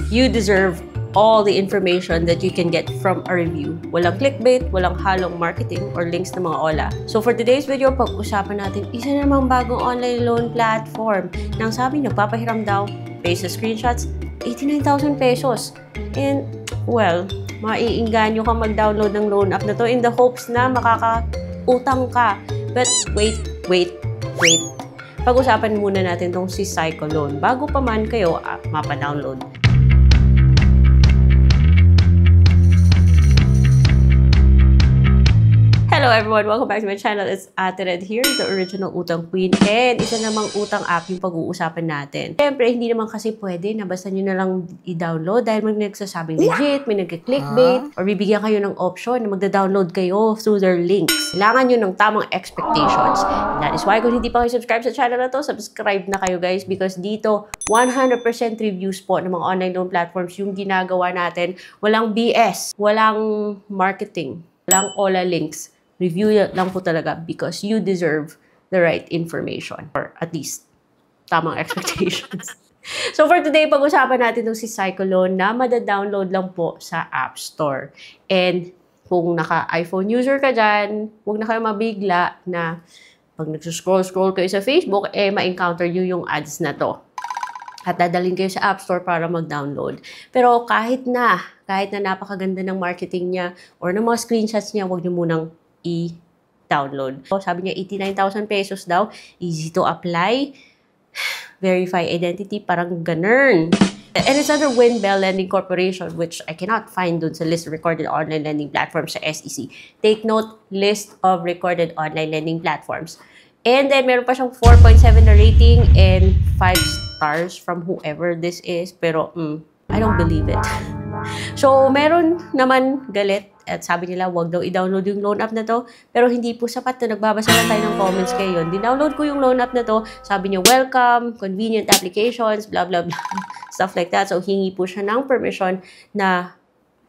You deserve all the information that you can get from a review. Walang clickbait, walang halong marketing or links na mga ola. So for today's video, pag-usapan natin isa namang bagong online loan platform. Nang sabi niyo, papahiram daw, based sa screenshots, 89,000 pesos. And, well, maiinganyo ka mag-download ng loan app na to in the hopes na makaka-utang ka. But wait. Pag-usapan muna natin tong si Psycho Loan bago pa man kayo mapa-download. Hello everyone! Welcome back to my channel. It's Ate Red here, the original utang queen. And isa namang utang app yung pag-uusapan natin. Siyempre, hindi naman kasi pwede na basta nyo na lang i-download dahil may nagsasabing legit, may nag-clickbait, or bibigyan kayo ng option na magda-download kayo through their links. Kailangan nyo ng tamang expectations. And that is why kung hindi pa kayo subscribe sa channel na to, subscribe na kayo guys because dito, 100% reviews po ng mga online loan platforms yung ginagawa natin. Walang BS, walang marketing, walang ola links. Review lang po talaga because you deserve the right information or at least tamang expectations. So for today, pag-usapan natin itong si Psycho Loan na mada-download lang po sa App Store. And kung naka-iPhone user ka dyan, huwag na kayo mabigla na pag nag-scroll kayo sa Facebook, ma-encounter nyo yung ads na to. At dadalhin kayo sa App Store para mag-download. Pero kahit na napakaganda ng marketing niya or ng mga screenshots niya, huwag nyo munang i-download. So, sabi niya 89,000 pesos daw. Easy to apply. Verify identity. Parang ganun. And it's under Winbell Lending Corporation, which I cannot find dun sa list of recorded online lending platforms sa SEC. Take note, list of recorded online lending platforms. And then, meron pa siyang 4.7 na rating and 5 stars from whoever this is. Pero, I don't believe it. So, meron naman galit at sabi nila, wag daw i-download yung loan app na to. Pero hindi po sapat na nagbabasa lang tayo ng comments kayo. Dinownload ko yung loan app na to. Sabi niya, welcome, convenient applications, blah, blah, blah. Stuff like that. So, hingi po siya ng permission na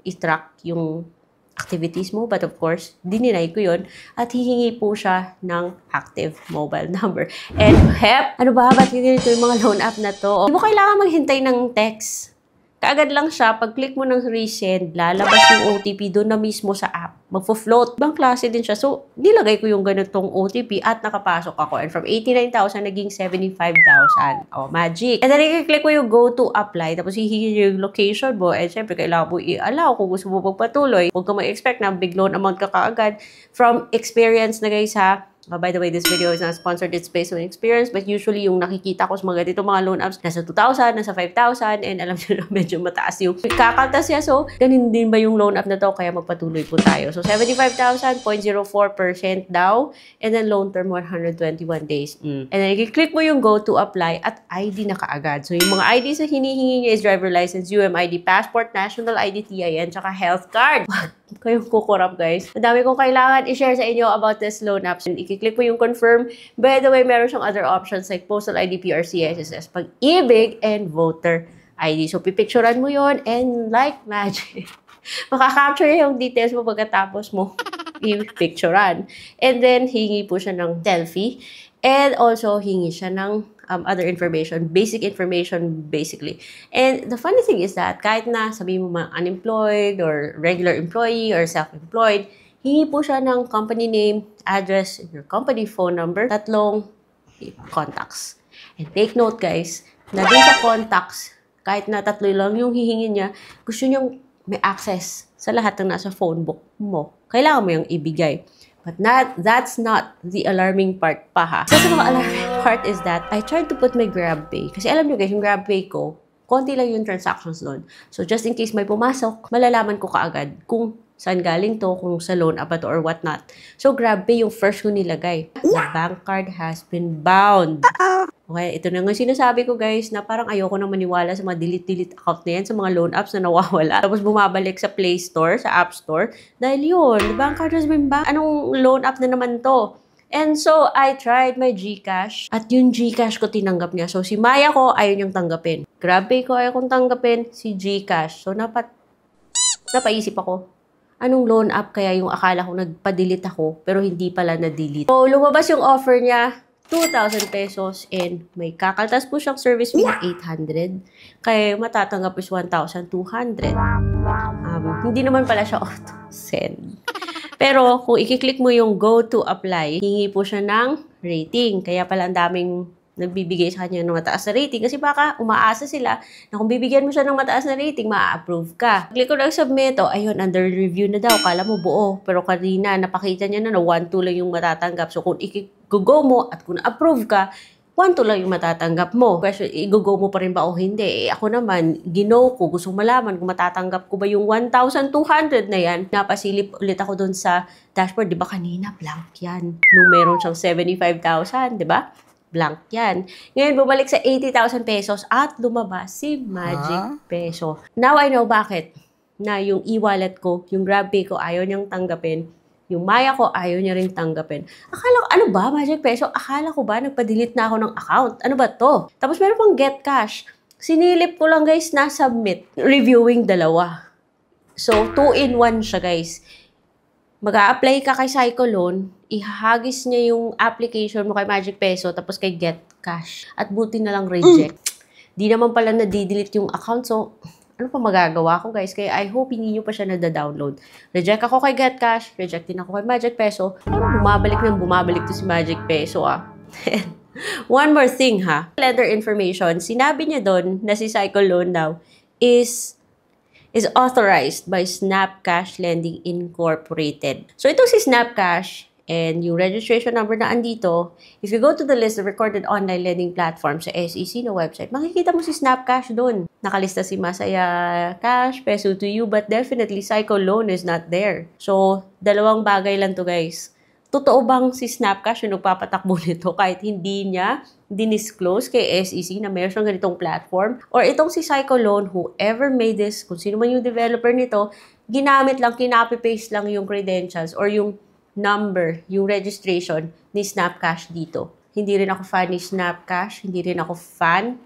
i-track yung activities mo. But of course, dininay ko yun. At hihingi po siya ng active mobile number. And ano ba? Ba't ganito yung mga loan app na to? Hindi mo kailangan maghintay ng text. Kaagad lang siya, pag-click mo ng resend, lalabas yung OTP doon na mismo sa app. Magpo-float. Ibang klase din siya. So, nilagay ko yung ganitong OTP at nakapasok ako. And from 89,000, naging 75,000. Oh, magic. And then, i-click mo yung go to apply. Tapos, hihingi yung location mo. And syempre, kailangan mo i-allow kung gusto mo magpatuloy. Huwag ka mag-expect na big loan amount ka kaagad. From experience na guys ha, by the way, this video is not sponsored. It's based on experience. But usually, yung nakikita ko sa mga ganito mga loan apps, nasa 2,000, nasa 5,000. And alam nyo na, medyo mataas yung kakaltas siya. So, ganun din ba yung loan app na to? Kaya magpatuloy po tayo. So, 75,000, 0.04% daw. And then, loan term, 121 days. And then, i-click mo yung go to apply at ID na kaagad. So, yung mga IDs na hinihingi niya is driver license, UMID, passport, national ID, TIN, tsaka health card. Kayong kukurap, guys. Ang dami kong kailangan i-share sa inyo about this loan apps. And i-click mo yung confirm. By the way, meron siyang other options like postal ID, PRC, SSS, pag-ibig, and voter ID. So, pipicturean mo yon and like magic. Makaka-capture yung details mo pagkatapos mo i-picturean. And then, hingi po siya ng selfie. And also, hingi siya ng other information, basic information, basically. And the funny thing is that kahit na sabihin mo mga unemployed or regular employee or self-employed, hingi po siya ng company name, address, your company phone number, 3 contacts. And take note guys, na dun sa contacts, kahit na 3 lang yung hihingi niya, gusto niyang may access sa lahat ng nasa phone book mo. Kailangan mo yung ibigay. But that's not the alarming part pa ha. So, the mga alarming part is that I tried to put my GrabPay. Kasi alam nyo guys, yung GrabPay ko, konti lang yung transactions doon. So, just in case may pumasok, malalaman ko kaagad kung saan galing to, kung sa loan app to or whatnot. So, GrabPay yung first ko nilagay. The bank card has been bound. Okay, ito na nga sinasabi ko guys na parang ayoko nang maniwala sa mga delete account na yan sa mga loan apps na nawawala. Tapos bumabalik sa Play Store, sa App Store. Dahil yun, the bank card has been bound. Anong loan app na naman to? And so, I tried my GCash. At yung GCash ko tinanggap niya. So, si Maya ko, ayaw niyang tanggapin. GrabPay ko, ayaw kong tanggapin. Si GCash. So, napaisip ako. Anong loan app kaya yung akala ko nagpa-delete ako, pero hindi pala na-delete. So, lumabas yung offer niya. 2,000 pesos and may kakaltas po siyang service fee na 800. Kaya matatanggap is 1,200. Hindi naman pala siya auto-send. Pero kung i-click mo yung go to apply, hingi po siya ng rating. Kaya pala ang daming nagbibigay sa kanya ng mataas na rating kasi baka umaasa sila na kung bibigyan mo siya ng mataas na rating, ma-approve ka. Click ko lang submit, ayun, under review na daw. Kala mo buo. Pero kanina, napakita niya na 1-2 lang yung matatanggap. So kung i-go mo at kung na-approve ka, 1-2 lang yung matatanggap mo. Question, i-go mo pa rin ba o hindi? Ako naman, gino ko, gusto malaman kung matatanggap ko ba yung 1,200 na yan. Napasilip ulit ako dun sa dashboard. Di ba kanina, blank yan. Nung meron siyang 75,000, di ba? Blank yan. Ngayon, bumalik sa 80,000 pesos at lumabas si Magic Peso. Now, I know bakit na yung e-wallet ko, yung GrabPay ko, ayaw niyang tanggapin. Yung Maya ko, ayaw niya rin tanggapin. Akala ko, ano ba, Magic Peso? Akala ko ba, nagpa-delete na ako ng account? Ano ba to? Tapos meron pang Get Cash. Sinilip ko lang, guys, na submit. Reviewing dalawa. So, 2-in-1 siya, guys. Mag-a-apply ka kay Cyclone, ihahagis niya yung application mo kay Magic Peso tapos kay Get Cash. At buti na lang reject. Di naman pala na-delete yung account. So, ano pa magagawa ko, guys? Kaya I hope hindi nyo pa siya na-download. Reject ako kay Get Cash. Reject din ako kay Magic Peso. Parang bumabalik to si Magic Peso, One more thing, Lender information. Sinabi niya doon na si Cyclone daw is authorized by Snapcash Lending Incorporated. So, ito si Snapcash and yung registration number na andito, if you go to the list of recorded online lending platforms sa SEC na website, makikita mo si Snapcash doon. Nakalista si Masaya Cash, Peso to You, but definitely Cyclone is not there. So, dalawang bagay lang to, guys. Totoo bang si Snapcash yung nagpapatakbo nito kahit hindi niya dinisclose kay SEC na meron siyang ganitong platform? Or itong si Cyclone, whoever made this, kung sino man yung developer nito, ginamit lang, kinopy-paste lang yung credentials or yung number, yung registration ni Snapcash dito. Hindi rin ako fan ni Snapcash, hindi rin ako fan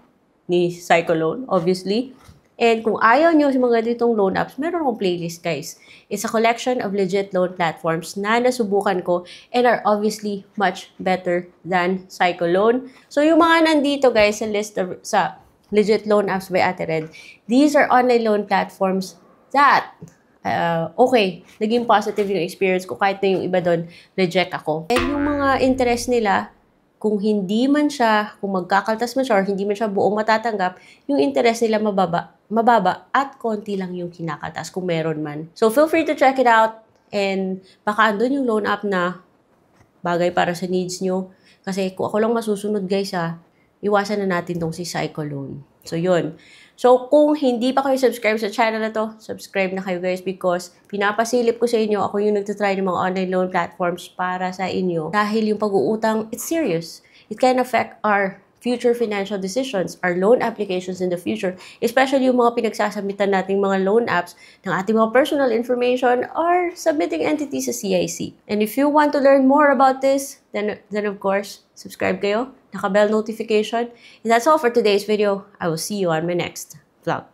ni Cyclone, obviously. And kung ayaw nyo sa mga ditong loan apps, meron akong playlist, guys. It's a collection of legit loan platforms na nasubukan ko and are obviously much better than Cyclone. So, yung mga nandito, guys, sa list of, sa legit loan apps by Ate Red, these are online loan platforms that, okay, naging positive yung experience ko kahit na yung iba doon, reject ako. And yung mga interest nila, kung hindi man siya, kung magkakaltas man siya or hindi man siya buong matatanggap, yung interest nila mababa at konti lang yung kinakaltas kung meron man. So, feel free to check it out and baka andun yung loan app na bagay para sa needs nyo. Kasi kung ako lang masusunod, guys, iwasan na natin tong si Cyclone. So, yun. So, kung hindi pa kayo subscribe sa channel na to, subscribe na kayo, guys, because pinapasilip ko sa inyo, ako yung nagtatry ng mga online loan platforms para sa inyo. Dahil yung pag-uutang, it's serious. It can affect our future financial decisions, our loan applications in the future, especially yung mga pinagsasamitan nating mga loan apps ng ating mga personal information or submitting entities sa CIC. And if you want to learn more about this, then of course, subscribe kayo, naka-bell notification. And that's all for today's video. I will see you on my next vlog.